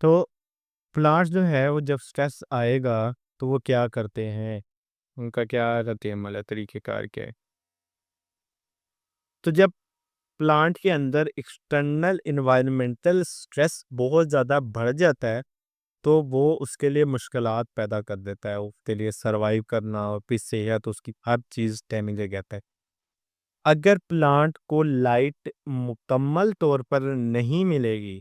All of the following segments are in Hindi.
तो प्लांट्स जो है वो जब स्ट्रेस आएगा तो वो क्या करते हैं? उनका क्या रद्द-ए-अमल है, तरीक़ेकार क्या है? तो जब प्लांट के अंदर एक्सटर्नल एनवायरनमेंटल स्ट्रेस बहुत ज़्यादा बढ़ जाता है, तो वो उसके लिए मुश्किलात पैदा कर देता है। उसके लिए सर्वाइव करना और फिर सेहत उसकी हर चीज़ डैमेज हो जाता है। अगर प्लांट को लाइट मुकम्मल तौर पर नहीं मिलेगी,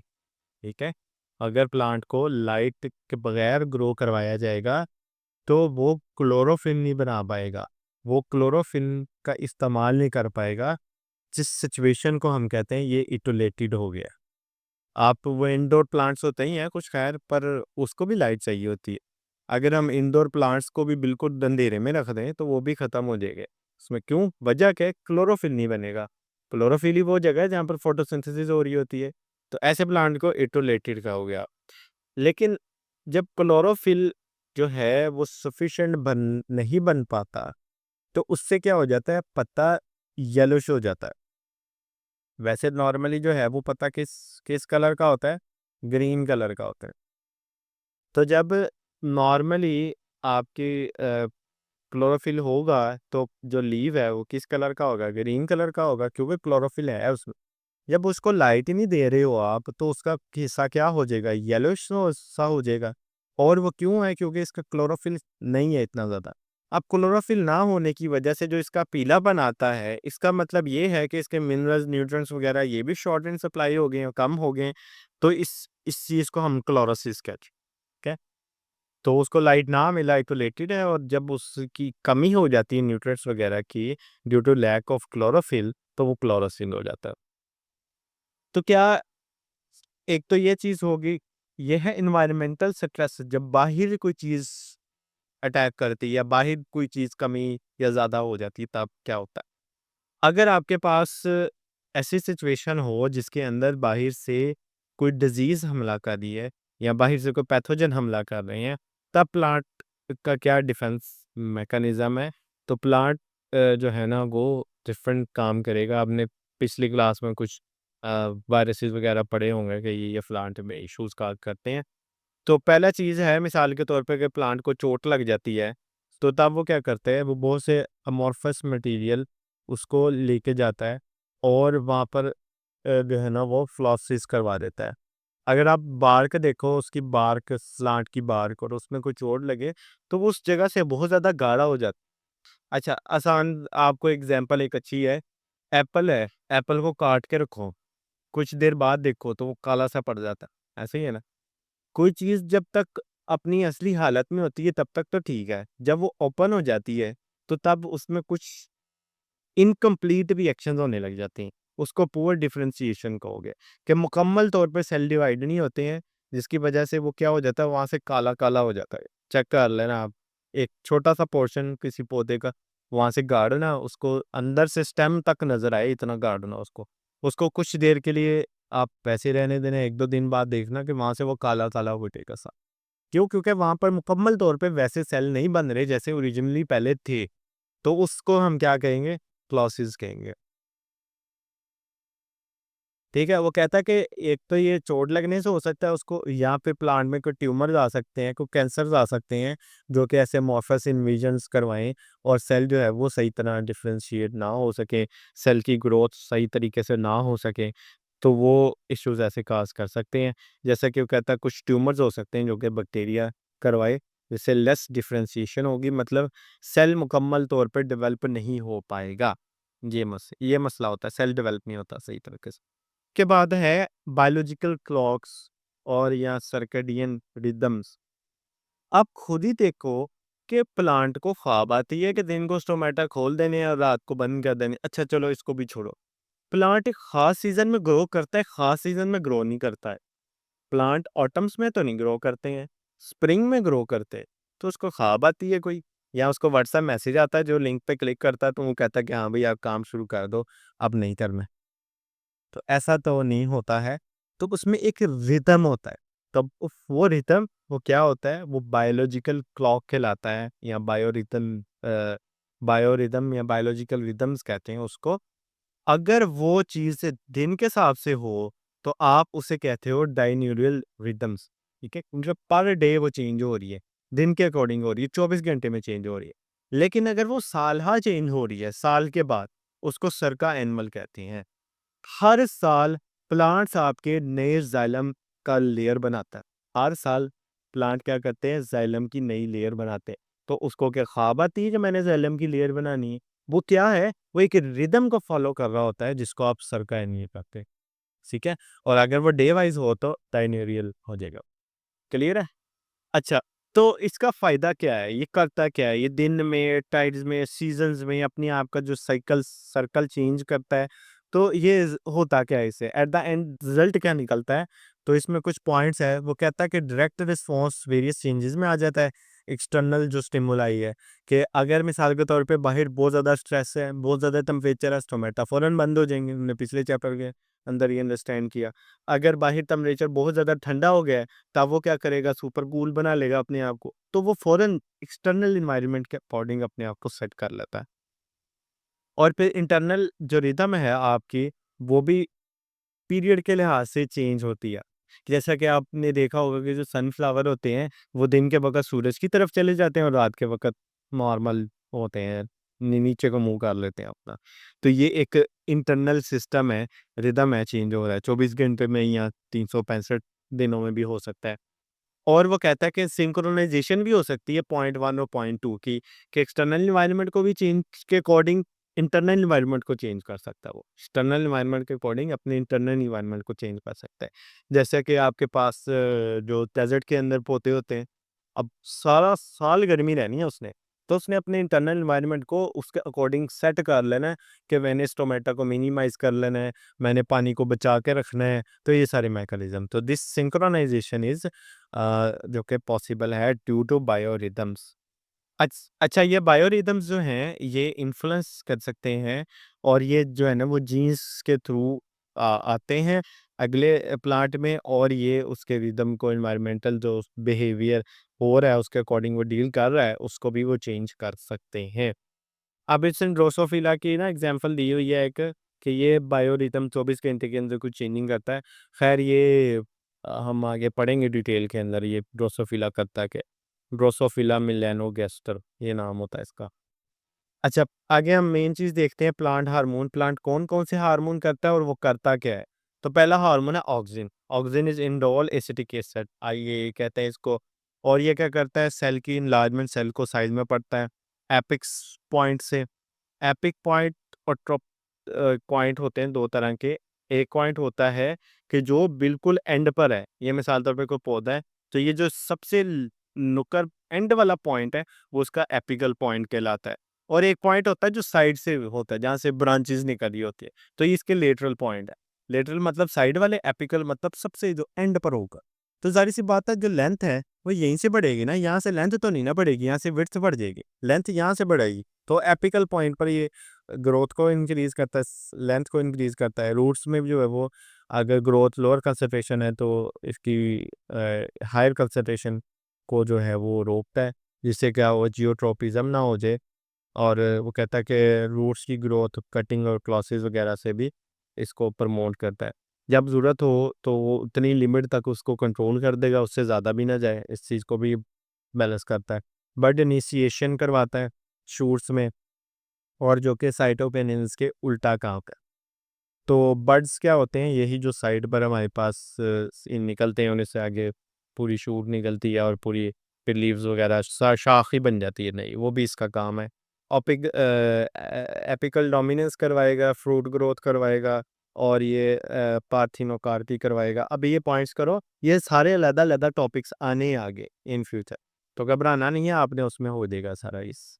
ठीक है? अगर प्लांट को लाइट के बगैर ग्रो करवाया जाएगा, तो वो क्लोरोफिल नहीं बना पाएगा। वो क्लोरोफिल का इस्तेमाल नहीं कर पाएगा, जिस सिचुएशन को हम कहते हैं ये इटोलेटेड हो गया। आप वो इंडोर प्लांट्स होते ही हैं कुछ ख़ैर, पर उसको भी लाइट चाहिए होती है। अगर हम इंडोर प्लांट्स को भी बिल्कुल अंधेरे में रख दें, तो वो भी ख़त्म हो जाएँगे। उसमें क्यों? वजह क्या है? क्लोरोफिल नहीं बनेगा। क्लोरोफिल ही वो जगह है जहाँ पर फ़ोटोसिंथेसिस हो रही होती है। तो ऐसे प्लांट को इटोलेटेड कहा गया। लेकिन जब क्लोरोफिल जो है वो सफिशिएंट नहीं बन पाता, तो उससे क्या हो जाता है? पत्ता येलोइश हो जाता है। वैसे नॉर्मली जो है वो पत्ता किस किस कलर का होता है? ग्रीन कलर का होता है। तो जब नॉर्मली आपकी क्लोरोफिल होगा, तो जो लीव है वो किस कलर का होगा? ग्रीन कलर का होगा, क्योंकि क्लोरोफिल है उसमें। जब उसको लाइट ही नहीं दे रहे हो आप, तो उसका हिस्सा क्या हो जाएगा? येलोइश सा हो जाएगा। और वो क्यों है? क्योंकि इसका क्लोरोफिल नहीं है इतना ज़्यादा। अब क्लोरोफिल ना होने की वजह से जो इसका पीलापन आता है, इसका मतलब ये है कि इसके मिनरल्स, न्यूट्रिएंट्स वगैरह ये भी शॉर्ट इन सप्लाई हो गए हैं, कम हो गए हैं। तो इस चीज़ को हम क्लोरोसिस कहते हैं, ठीक है? तो उसको लाइट ना मिला, आइसोलेटेड है, और जब उसकी कमी हो जाती है न्यूट्रिएंट्स वगैरह की due to lack of chlorophyll, तो वो क्लोरोसिल हो जाता है। तो क्या एक तो ये चीज़ होगी, ये है एनवायरमेंटल स्ट्रेस। जब बाहर कोई चीज़ अटैक करती है या बाहर कोई चीज़ कमी या ज़्यादा हो जाती है, तब क्या होता है? अगर आपके पास ऐसी सिचुएशन हो जिसके अंदर बाहर से कोई डिज़ीज़ हमला कर रही है या बाहर से कोई पैथोजन हमला कर रहे हैं, तब प्लांट का क्या डिफेंस मैकेनिज़्म है? तो प्लांट जो है ना वो डिफरेंट काम करेगा। आपने पिछली क्लास में कुछ वायरसेस वगैरह पढ़े होंगे कि ये प्लांट में इश्यूज़ का करते हैं। तो पहला चीज़ है मिसाल के तौर पे कि प्लांट को चोट लग जाती है, तो तब वो क्या करते हैं? वो बहुत से अमॉर्फस मटेरियल उसको लेके जाता है और वहाँ पर जो है ना वो फ्लॉसिस करवा देता है। अगर आप बार्क देखो, उसकी बार्क, प्लांट की बार्क, और उसमें कोई चोट लगे, तो वो उस जगह से बहुत ज़्यादा गाढ़ा हो जाता है। अच्छा, आसान आपको एग्ज़ाम्पल एक अच्छी है, एप्पल है, एप्पल को काट के रखो, कुछ देर बाद देखो तो वो काला-सा पड़ जाता है, ऐसे ही है ना? कोई चीज़ जब तक अपनी असली हालत में होती है तब तक तो ठीक है, जब वो ओपन हो जाती है, तो तब उसमें कुछ इनकम्प्लीट रिएक्शंस होने लग जाते हैं। उसको पुअर डिफरेंशिएशन कहोगे कि मुकम्मल तौर पे सेल डिवाइड नहीं होते हैं, जिसकी वजह से वो क्या हो जाता है? वहाँ से काला-काला हो जाता है। चेक कर लेना आप, एक छोटा-सा पोर्शन किसी पौधे का वहाँ से गाड़ना, उसको अंदर से स्टेम तक नज़र आए, इतना गाड़ना उसको। उसको कुछ देर के लिए आप वैसे रहने देना, 1-2 दिन बाद देखना कि वहाँ से वो काला-काला हो जाएगा सा। क्यों? क्योंकि वहाँ पर मुकम्मल तौर पे वैसे सेल नहीं बन रहे जैसे ओरिजिनली पहले थे। तो उसको हम क्या कहेंगे? क्लॉसिस कहेंगे। ठीक है? वो कहता है कि एक तो ये चोट लगने से हो सकता है उसको, या फिर प्लांट में कोई ट्यूमर्स आ सकते हैं, कोई कैंसर्स आ सकते हैं, जो कि ऐसे अमॉर्फस इन्वेजन्स करवाएँ और सेल जो है वो सही तरह डिफरेंशिएट ना हो सके, सेल की ग्रोथ सही तरीके से ना हो सके, तो वो इश्यूज़ ऐसे काज़ कर सकते हैं। जैसा कि वो कहता है कुछ ट्यूमर्स हो सकते हैं जो कि बैक्टीरिया करवाए, जिससे लेस डिफरेंशिएशन होगी, मतलब सेल मुकम्मल तौर पे डेवलप नहीं हो पाएगा। ये मसला होता है, सेल डेवलप नहीं होता सही तरीके से। के बाद है बायोलॉजिकल क्लॉक्स और या सर्केडियन रिदम्स। आप खुद ही देखो कि प्लांट को ख्वाब आती है कि दिन को स्टोमेटा खोल देने और रात को बंद कर देने। अच्छा चलो इसको भी छोड़ो, प्लांट एक खास सीजन में ग्रो करता है, खास सीजन में ग्रो नहीं करता है। प्लांट ऑटम्स में तो नहीं ग्रो करते हैं, स्प्रिंग में ग्रो करते हैं। तो उसको ख्वाब आती है कोई, या उसको व्हाट्सएप मैसेज आता है, जो लिंक पे क्लिक करता है तो वो कहता है कि हाँ भाई आप काम शुरू कर दो, अब नहीं करना। तो ऐसा तो नहीं होता है। तो उसमें एक रिदम होता है। तब वो रिदम वो क्या होता है? वो बायोलॉजिकल क्लॉक कहलाता है, या बायोरिदम या बायोलॉजिकल रिदम्स कहते हैं उसको। अगर वो चीज़ दिन के हिसाब से हो, तो आप उसे कहते हो डायन्यूरल रिदम्स। ठीक है? मतलब पर डे वो चेंज हो रही है, दिन के अकॉर्डिंग हो रही है, 24 घंटे में चेंज हो रही है। लेकिन अगर वो सालहा चेंज हो रही है, साल के बाद, उसको सरका एनुअल कहते हैं। हर साल प्लांट्स आपके नए जाइलम का लेयर बनाता है। हर साल प्लांट क्या करते हैं, जाइलम की नई लेयर बनाते हैं। तो उसको क्या ख्वाब आती है कि मैंने जाइलम की लेयर बनानी है? वो क्या है, वो एक रिदम को फॉलो कर रहा होता है जिसको आप सर्का एनुअल कहते हैं। ठीक है? और अगर वो डे वाइज हो तो डायनेरियल हो जाएगा। क्लियर है? अच्छा, तो इसका फ़ायदा क्या है? ये करता क्या है? ये दिन में, टाइड्स में, सीज़न्स में अपने आप का जो सर्कल चेंज करता है। तो ये होता क्या है इससे? एट द एंड रिज़ल्ट क्या निकलता है? तो इसमें कुछ पॉइंट्स हैं, वो कहता है कि डायरेक्ट रिस्पॉन्स वेरियस चेंजेस में आ जाता है। एक्सटर्नल जो स्टिमुलाई है, कि अगर मिसाल के तौर पे बाहर बहुत ज़्यादा स्ट्रेस है, बहुत ज़्यादा टेम्परेचर है, स्टोमेटा फ़ौरन बंद हो जाएँगे। हमने पिछले चैप्टर के अंदर ये अंडरस्टैंड किया। अगर बाहर टेम्परेचर बहुत ज़्यादा ठंडा हो गया है, तब वो क्या करेगा, सुपर कूल बना लेगा अपने आप को। तो वो फ़ौरन एक्सटर्नल एनवायरनमेंट के अकॉर्डिंग अपने आप को सेट कर लेता है। और फिर इंटरनल जो रिदम है आपकी, वो भी पीरियड के लिहाज से चेंज होती है। जैसा कि आपने देखा होगा कि जो सनफ्लावर होते हैं, वो दिन के वक़्त सूरज की तरफ चले जाते हैं और रात के वक़्त नॉर्मल होते हैं, नीचे को मुँह कर लेते हैं अपना। तो ये एक इंटरनल सिस्टम है, रिदम है, चेंज हो रहा है। 24 घंटे में या 365 दिनों में भी हो सकता है। और वो कहता है कि सिंक्रोनाइज़ेशन भी हो सकती है पॉइंट 1 और पॉइंट 2 की, कि एक्सटर्नल एनवायरनमेंट को भी चेंज के अकॉर्डिंग इंटरनल एनवायरनमेंट को चेंज कर सकता है वो। एक्सटर्नल एनवायरनमेंट के अकॉर्डिंग अपने इंटरनल एनवायरनमेंट को चेंज कर सकता है। जैसे कि आपके पास जो डेज़र्ट के अंदर पौधे होते हैं, अब सारा साल गर्मी रहनी है उसने, तो उसने अपने इंटरनल एनवायरनमेंट को उसके अकॉर्डिंग सेट कर लेना है, कि मैंने इस टोमेटो को मिनिमाइज़ कर लेना है, मैंने पानी को बचा के रखना है, तो ये सारे मैकेनिज़्म। तो दिस सिंक्रोनाइज़ेशन इज़ जो कि पॉसिबल है ड्यू टू बायोरिदम्स। अच्छा, ये बायोरिदम्स जो हैं ये इन्फ्लुएंस कर सकते हैं, और ये जो है ना वो जीन्स के थ्रू आते हैं अगले प्लांट में, और ये उसके रिदम को एनवायरमेंटल जो बिहेवियर हो रहा है उसके अकॉर्डिंग वो डील कर रहा है, उसको भी वो चेंज कर सकते हैं। अब इसमें ड्रोसोफिला की ना एग्जांपल दी हुई है एक, कि ये बायोरिदम 24 घंटे के अंदर कुछ चेंजिंग करता है। खैर ये हम आगे पढ़ेंगे डिटेल के अंदर ये ड्रोसोफिला करता क्या है। ड्रोसोफिला मेलानोगास्टर ये नाम होता है इसका। अच्छा, आगे हम मेन चीज़ देखते हैं, प्लांट हार्मोन। प्लांट कौन-कौन से हार्मोन करता है और वो करता क्या है? तो पहला हार्मोन है auxin. Auxin is indole acetic acid, आइए कहते हैं इसको। और ये क्या करता है, सेल की एनलार्जमेंट, सेल को साइज़ में पढ़ता है एपिक्स पॉइंट से। एपिक पॉइंट और ट्रोप पॉइंट होते हैं 2 तरह के। एक पॉइंट होता है कि जो बिल्कुल एंड पर है, ये मिसाल तौर पे कोई पौधा है, तो ये जो सबसे नुक्कड़ एंड वाला पॉइंट है, वो उसका एपिकल पॉइंट कहलाता है। और एक पॉइंट होता है जो साइड से होता है, जहाँ से ब्रांचेज़ निकल रही होती है, तो ये इसके लेटरल पॉइंट है। लेटरल मतलब साइड वाले, एपिकल मतलब सबसे जो एंड पर होगा। तो ज़ाहिर-सी बात है, जो लेंथ है, वो यहीं से बढ़ेगी ना, यहाँ से लेंथ तो नहीं ना बढ़ेगी, यहाँ से विड्थ बढ़ जाएगी, लेंथ यहाँ से बढ़ेगी। तो एपिकल पॉइंट पर ये ग्रोथ को इंक्रीज़ करता है, लेंथ को इंक्रीज़ करता है। रूट्स में भी जो है वो, अगर ग्रोथ लोअर कंसंट्रेशन है तो इसकी हायर कंसंट्रेशन को जो है वो रोकता है, जिससे क्या हो, जियोट्रोपिज़म ना हो जाए। और वो कहता है कि रूट्स की ग्रोथ कटिंग और क्लॉसेस वगैरह से भी इसको प्रमोट करता है। जब ज़रूरत हो तो वो उतनी लिमिट तक उसको कंट्रोल कर देगा, उससे ज़्यादा भी ना जाए, इस चीज़ को भी बैलेंस करता है। बड इनिशिएशन करवाता है शूट्स में, और जो कि साइटोकिन्सिस के उल्टा काम है। तो बड्स क्या होते हैं, यही जो साइड पर हमारे पास निकलते हैं, उन्हीं से आगे पूरी शूट निकलती है और पूरी फिर लीव्स वगैरह शाख ही बन जाती है नई, वो भी इसका काम है। एपिकल डोमिनेंस करवाएगा, फ्रूट ग्रोथ करवाएगा, और ये पार्थिनोकार्पी करवाएगा। अब ये पॉइंट्स करो, ये सारे अलग-अलग टॉपिक्स आने ही आगे इन फ्यूचर, तो घबराना नहीं है आपने, उसमें हो जाएगा सारा इस।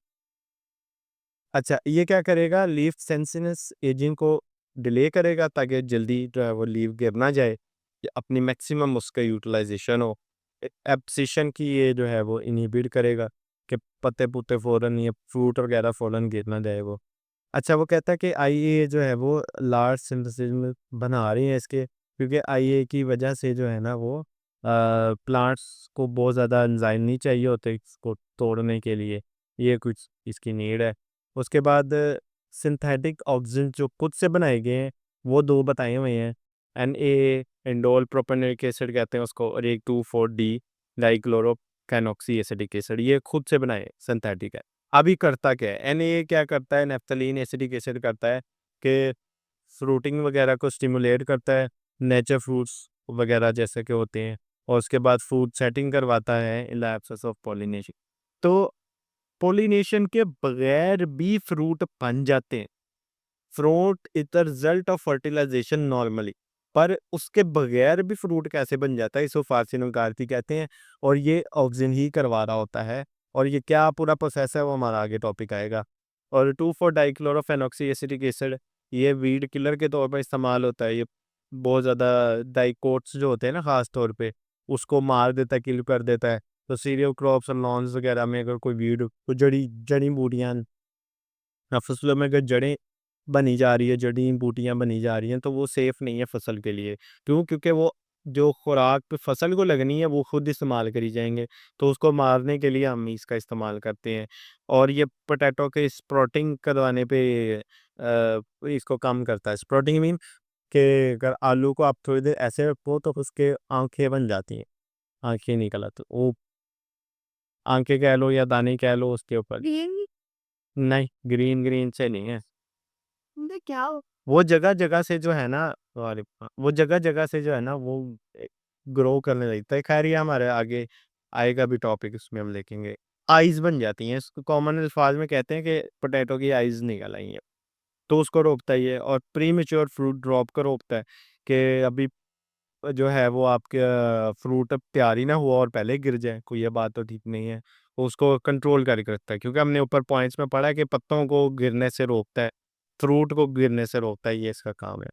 अच्छा, ये क्या करेगा, लीफ सेंसिनेस एजिंग को डिले करेगा, ताकि जल्दी जो है वो लीफ गिर ना जाए, या अपनी मैक्सिमम उसका यूटिलाइजेशन हो। एब्सिशन की ये जो है वो इनहिबिट करेगा, कि पत्ते-पुत्ते फ़ौरन या फ्रूट वगैरह फ़ौरन गिर ना जाए वो। अच्छा, वो कहता है कि आईए जो है वो लार्ज सिंथेसिस में बना रही है इसके, क्योंकि आईए की वजह से जो है ना वो प्लांट्स को बहुत ज़्यादा एंजाइम नहीं चाहिए होते इसको तोड़ने के लिए, ये कुछ इसकी नीड है। उसके बाद सिंथेटिक ऑक्सीजन जो खुद से बनाए गए हैं, वो 2 बताए हुए हैं, Na इंडोल प्रोपेनोइक एसिड कहते हैं उसको, और एक 2,4 डी डाइक्लोरोफेनॉक्सी एसिडिक एसिड, ये खुद से बनाए सिंथेटिक है। अभी करता क्या है एनए, क्या करता है नैप्थलीन एसिडिक एसिड करता है कि फ्रूटिंग वगैरह को स्टिमुलेट करता है, नेचर फ्रूट्स वगैरह जैसे कि होते हैं, और उसके बाद फूड सेटिंग करवाता है in the absence of pollination. तो पॉलिनेशन के बगैर भी फ्रूट बन जाते हैं। Fruit is the result of fertilization normally, पर उसके बगैर भी फ्रूट कैसे बन जाता है इसको फारसी नगारती कहते हैं, और ये ऑक्सीजन ही करवा रहा होता है। और ये क्या पूरा प्रोसेस है वो हमारा आगे टॉपिक आएगा। और 2,4 डाइक्लोरोफेनॉक्सी एसिटिक एसिड, ये वीड किलर के तौर पर इस्तेमाल होता है। ये बहुत ज़्यादा डाइकोट्स जो होते हैं ना ख़ास तौर पे, उसको मार देता है, किल कर देता है। तो सीरियल क्रॉप्स और लॉन्स वगैरह में अगर कोई वीड, तो जड़ी जड़ी बूटियाँ, फसलों में अगर जड़ें बनी जा रही है, जड़ी-बूटियाँ बनी जा रही हैं, तो वो सेफ़ नहीं है फसल के लिए। क्यों? क्योंकि वो जो खुराक पे फसल को लगनी है, वो खुद इस्तेमाल करी जाएँगे। तो उसको मारने के लिए हम इसका इस्तेमाल करते हैं। और ये पोटैटो के स्प्राउटिंग करवाने पे इसको कम करता है। स्प्राउटिंग मीन कि अगर आलू को आप थोड़ी देर ऐसे रखो, तो उसके आँखें बन जाती हैं, आँखें निकल आती वो आँखें कह लो या दाने कह लो उसके ऊपर। ग्रीन नहीं, ग्रीन-ग्रीन से नहीं है। मतलब क्या हो? वो जगह-जगह से जो है ना, सॉरी, वो जगह-जगह से जो है ना वो ग्रो करने लगता है। खैर ये हमारे आगे आएगा भी टॉपिक, उसमें हम देखेंगे। आइज़ बन जाती हैं, इसको कॉमन अल्फाज में कहते हैं कि पोटैटो की आइज़ निकल आई हैं, तो उसको रोकता ही है। और प्रीमैच्योर फ्रूट ड्रॉप को रोकता है कि अभी जो है वो आपका फ्रूट अब तैयार ही ना हुआ और पहले गिर जाए, कोई ये बात तो ठीक नहीं है। उसको कंट्रोल करके रखता है, क्योंकि हमने ऊपर पॉइंट्स में पढ़ा है कि पत्तों को गिरने से रोकता है, फ्रूट को गिरने से रोकता है, ये इसका काम है।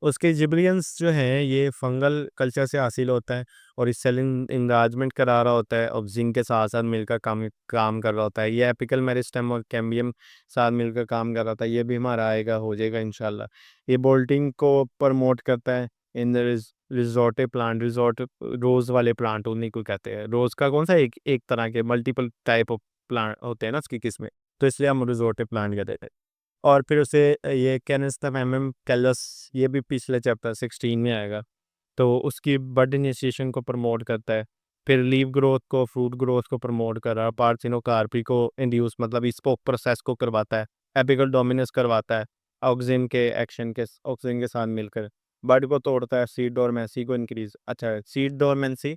उसके जिबलियंस जो हैं ये फंगल कल्चर से हासिल होता है, और इस सेल एनलार्जमेंट करा रहा होता है, और जिंक के साथ साथ मिलकर काम काम कर रहा होता है। ये एपिकल मेरिस्टेम और कैम्बियम साथ मिलकर काम कर रहा होता है, ये भी हमारा आएगा, हो जाएगा इंशाल्लाह। ये बोल्टिंग को प्रमोट करता है इन रिजोर्टे प्लांट, रिजोर्ट रोज वाले प्लांट उन्हीं को कहते हैं। रोज का कौन सा एक एक तरह के मल्टीपल टाइप ऑफ प्लांट होते हैं ना उसकी किस्में, तो इसलिए हम रिजोर्टे प्लांट कहते हैं। और फिर उसे ये कैनिस्टेम कैलस, ये भी पिछले चैप्टर 16 में आएगा। तो उसकी बड इनिशिएशन को प्रमोट करता है। फिर लीफ ग्रोथ को, फ्रूट ग्रोथ को प्रमोट कर रहा है। पार्थिनोकार्पी को इंड्यूस, मतलब इस प्रोसेस को करवाता है। एपिकल डोमिनेंस करवाता है ऑक्सीजन के साथ मिलकर। बड को तोड़ता है, सीड डोरमेंसी को इंक्रीज, अच्छा सीड डोरमेंसी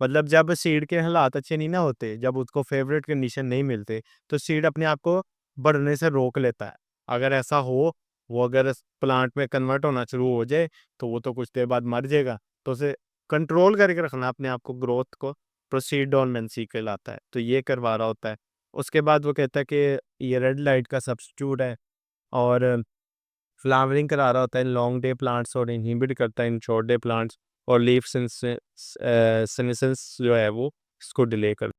मतलब जब सीड के हालात अच्छे नहीं ना होते, जब उसको फेवरेट कंडीशन नहीं मिलते, तो सीड अपने आप को बढ़ने से रोक लेता है। अगर ऐसा हो, वो अगर प्लांट में कन्वर्ट होना शुरू हो जाए, तो वो तो कुछ देर बाद मर जाएगा। तो उसे कंट्रोल करके रखना अपने आप को, ग्रोथ को, प्रोसीड डोरमेंसी कहलाता है। तो ये करवा रहा होता है। उसके बाद वो कहता है कि ये रेड लाइट का सब्स्टिट्यूट है, और फ्लावरिंग करा रहा होता है इन लॉन्ग डे प्लांट्स, और इनहिबिट करता है इन शॉर्ट डे प्लांट्स, और लीफ सेनेसेंस जो है वो इसको डिले कर